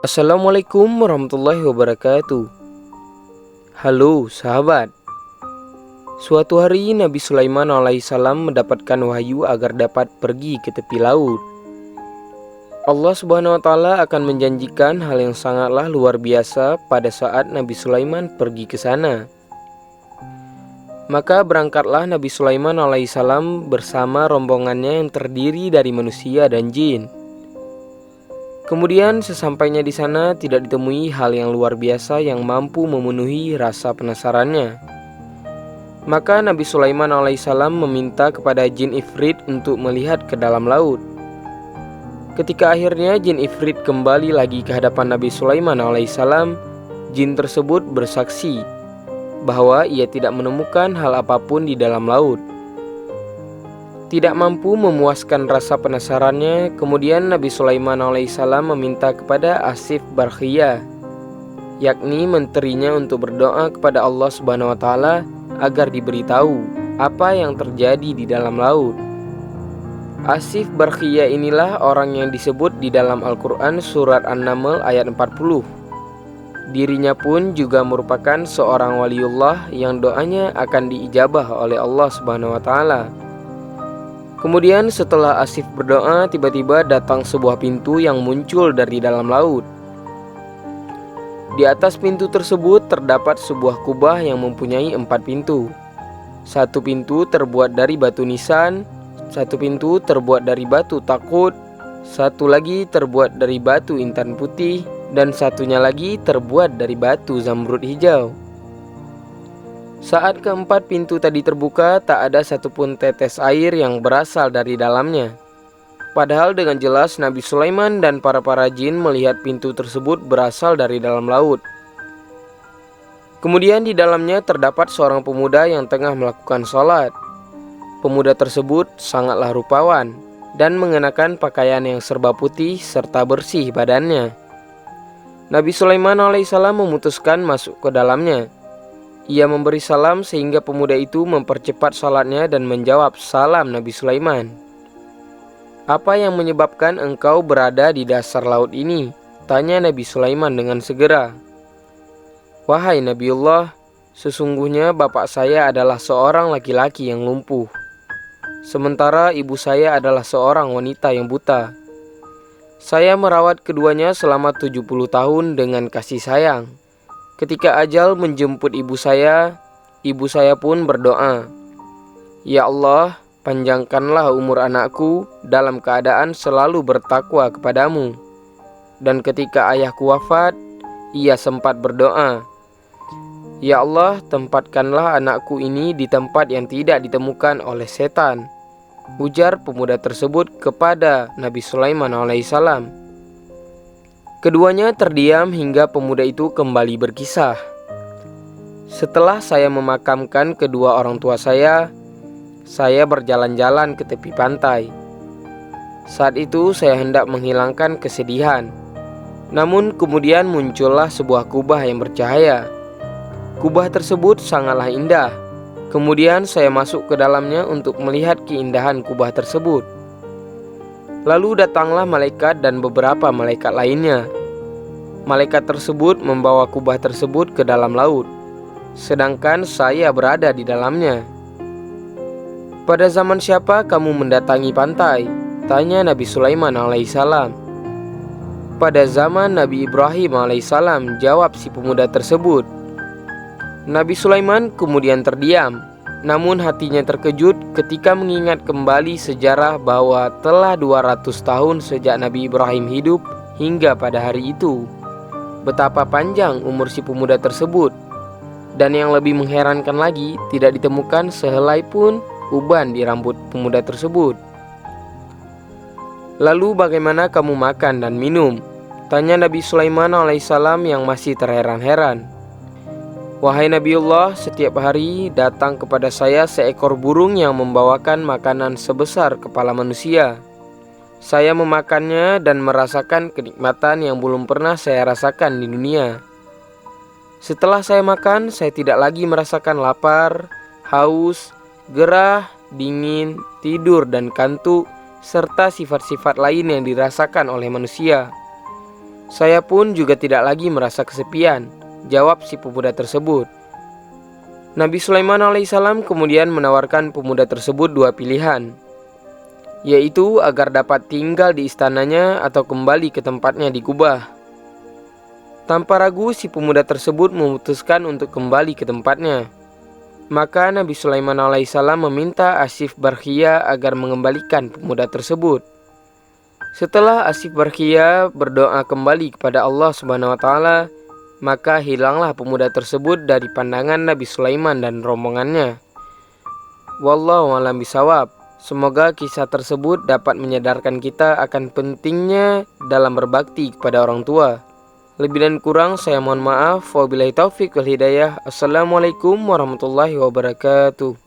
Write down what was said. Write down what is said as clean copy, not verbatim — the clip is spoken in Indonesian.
Assalamualaikum warahmatullahi wabarakatuh. Halo sahabat. Suatu hari Nabi Sulaiman alaihissalam mendapatkan wahyu agar dapat pergi ke tepi laut. Allah subhanahu wa ta'ala akan menjanjikan hal yang sangatlah luar biasa pada saat Nabi Sulaiman pergi ke sana. Maka berangkatlah Nabi Sulaiman alaihissalam bersama rombongannya yang terdiri dari manusia dan jin. Kemudian sesampainya di sana tidak ditemui hal yang luar biasa yang mampu memenuhi rasa penasarannya. Maka Nabi Sulaiman alaihissalam meminta kepada jin Ifrit untuk melihat ke dalam laut. Ketika akhirnya jin Ifrit kembali lagi ke hadapan Nabi Sulaiman alaihissalam, jin tersebut bersaksi bahwa ia tidak menemukan hal apapun di dalam laut. Tidak mampu memuaskan rasa penasarannya, kemudian Nabi Sulaiman alaihissalam meminta kepada Asif Barkhiyah, yakni menterinya, untuk berdoa kepada Allah subhanahu wa ta'ala agar diberitahu apa yang terjadi di dalam laut. Asif Barkhiyah inilah orang yang disebut di dalam Al-Quran surat An-Naml ayat 40. Dirinya pun juga merupakan seorang waliullah yang doanya akan diijabah oleh Allah subhanahu wa ta'ala. Kemudian setelah Asif berdoa, tiba-tiba datang sebuah pintu yang muncul dari dalam laut. Di atas pintu tersebut terdapat sebuah kubah yang mempunyai 4 pintu. Satu pintu terbuat dari batu nisan, satu pintu terbuat dari batu takut, satu lagi terbuat dari batu intan putih, dan satunya lagi terbuat dari batu zamrud hijau. Saat keempat pintu tadi terbuka, tak ada satupun tetes air yang berasal dari dalamnya. Padahal dengan jelas Nabi Sulaiman dan para jin melihat pintu tersebut berasal dari dalam laut. Kemudian di dalamnya terdapat seorang pemuda yang tengah melakukan sholat. Pemuda tersebut sangatlah rupawan dan mengenakan pakaian yang serba putih serta bersih badannya. Nabi Sulaiman alaihissalam memutuskan masuk ke dalamnya. Ia memberi salam sehingga pemuda itu mempercepat salatnya dan menjawab salam Nabi Sulaiman. "Apa yang menyebabkan engkau berada di dasar laut ini?" tanya Nabi Sulaiman dengan segera. "Wahai Nabiullah, sesungguhnya bapak saya adalah seorang laki-laki yang lumpuh. Sementara ibu saya adalah seorang wanita yang buta. Saya merawat keduanya selama 70 tahun dengan kasih sayang. Ketika ajal menjemput ibu saya pun berdoa, 'Ya Allah, panjangkanlah umur anakku dalam keadaan selalu bertakwa kepadamu.' Dan ketika ayahku wafat, ia sempat berdoa, 'Ya Allah, tempatkanlah anakku ini di tempat yang tidak ditemukan oleh setan.' Ujar pemuda tersebut kepada Nabi Sulaiman alaihissalam. Keduanya terdiam hingga pemuda itu kembali berkisah. "Setelah saya memakamkan kedua orang tua saya berjalan-jalan ke tepi pantai. Saat itu saya hendak menghilangkan kesedihan. Namun kemudian muncullah sebuah kubah yang bercahaya. Kubah tersebut sangatlah indah. Kemudian saya masuk ke dalamnya untuk melihat keindahan kubah tersebut. Lalu datanglah malaikat dan beberapa malaikat lainnya. Malaikat tersebut membawa kubah tersebut ke dalam laut, sedangkan saya berada di dalamnya. 'Pada zaman siapa kamu mendatangi pantai?' tanya Nabi Sulaiman alaihissalam. 'Pada zaman Nabi Ibrahim alaihissalam,' jawab si pemuda tersebut. Nabi Sulaiman kemudian terdiam. Namun hatinya terkejut ketika mengingat kembali sejarah bahwa telah 200 tahun sejak Nabi Ibrahim hidup hingga pada hari itu. Betapa panjang umur si pemuda tersebut. Dan yang lebih mengherankan lagi, tidak ditemukan sehelai pun uban di rambut pemuda tersebut. 'Lalu bagaimana kamu makan dan minum?' tanya Nabi Sulaiman alaihissalam yang masih terheran-heran. 'Wahai Nabiullah, setiap hari datang kepada saya seekor burung yang membawakan makanan sebesar kepala manusia. Saya memakannya dan merasakan kenikmatan yang belum pernah saya rasakan di dunia. Setelah saya makan, saya tidak lagi merasakan lapar, haus, gerah, dingin, tidur dan kantuk, serta sifat-sifat lain yang dirasakan oleh manusia. Saya pun juga tidak lagi merasa kesepian, jawab si pemuda tersebut. Nabi Sulaiman alaihissalam kemudian menawarkan pemuda tersebut dua pilihan, yaitu agar dapat tinggal di istananya atau kembali ke tempatnya di Kubah. Tanpa ragu si pemuda tersebut memutuskan untuk kembali ke tempatnya. Maka Nabi Sulaiman alaihissalam meminta Asif Barkhia agar mengembalikan pemuda tersebut. Setelah Asif Barkhia berdoa kembali kepada Allah Subhanahu wa taala, maka hilanglah pemuda tersebut dari pandangan Nabi Sulaiman dan rombongannya. Wallahu a'lam bishawab. Semoga kisah tersebut dapat menyadarkan kita akan pentingnya dalam berbakti kepada orang tua. Lebih dan kurang saya mohon maaf. Wabillahi taufik wal hidayah. Assalamualaikum warahmatullahi wabarakatuh.